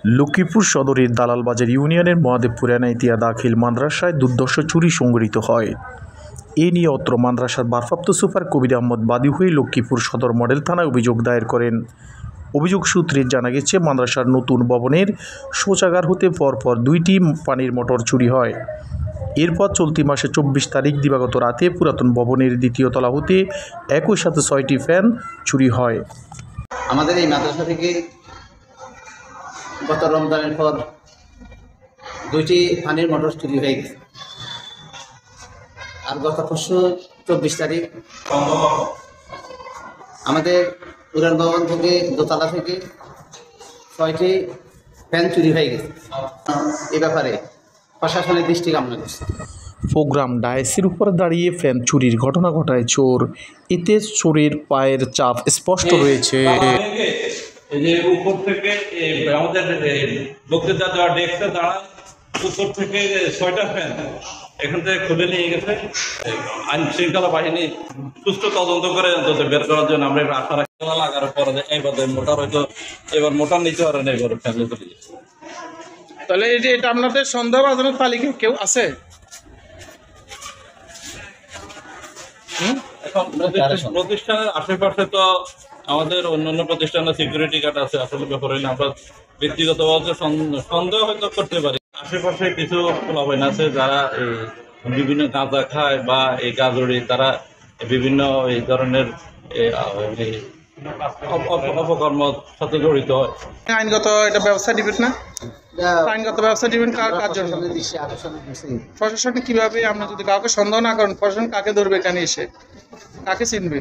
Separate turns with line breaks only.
লক্ষ্মীপুর সদরের দালালবাজার ইউনিয়নের মহাদেবপুর এনায়েতিয়া দাখিল মাদ্রাসায় দুর্ধর্ষ চুরি সংঘটিত হয়। এ নিয়ে অত্র মাদ্রাসার ভারপ্রাপ্ত সুপার কবির আহমদ বাদী হয়ে লক্ষ্মীপুর সদর মডেল থানায় অভিযোগ দায়ের করেন। অভিযোগ সূত্রে জানা গেছে, মাদ্রাসার নতুন ভবনের শৌচাগার হতে পরপর 2টি পানির মোটর চুরি হয়। এরপর চলতি মাসে 24 তারিখ দিবাগত রাতে পুরাতন ভবনের দ্বিতীয় তলা হতে একই সাথে 6টি ফ্যান চুরি হয়।
আমাদের এই মাদ্রাসা থেকে গত রমজানের পর 2টি পানির মোটর চুরি হয়ে গেছে। আর গত পরশু 24 তারিখ আমাদের পুরান ভবন থেকে দোতলা থেকে 6টি ফ্যান চুরি হয়ে গেছে। এই ব্যাপারে প্রশাসনের দৃষ্টি কামনা করছে।
প্রোগ্রাম ডায়াসের উপর দাঁড়িয়ে ফ্যান চুরির ঘটনা ঘটায় চোর। এতে চোরের পায়ের চাপ স্পষ্ট রয়েছে।
এই যে উপর থেকে আমাদের বক্তৃতা দেওয়া ডেস্কে দাঁড়ায়, উপর থেকে 6টা ফ্যান এখান থেকে খুলে নিয়ে গেছে। আইন শৃঙ্খলা বাহিনী সুষ্ঠু তদন্ত করে বের করার জন্য আমরা আশা রাখি। লাগার পরে এবার মোটর হয়তো এবার মোটর নিতে পারে না, এবার ফ্যামিলি চলে যাচ্ছে।
তাহলে এটা আপনাদের সন্দেহভাজনের তালিকায় কেউ আছে?
এখন প্রতিষ্ঠানের আশেপাশে তো আমাদের অন্যান্য প্রতিষ্ঠানের সিকিউরিটি গার্ড আছে। আসলে ব্যাপারে আমরা ব্যক্তিগতভাবে সন্দেহ হয়তো করতে পারি। আশেপাশে কিছু পোলাপাইন আছে যারা বিভিন্ন গাঁজা খায় বা এই গাজরি, তারা বিভিন্ন এই ধরনের অপকর্মের সাথে জড়িত হয়।
আইনগত এটা ব্যবস্থা দিবেন না? আইনগত ব্যবস্থা দিবেন কার জন্য? প্রশাসন কিভাবে, আপনি যদি কাউকে সন্দেহ না করেন, প্রশাসন কাকে ধরবে, এখানে এসে কাকে চিনবে?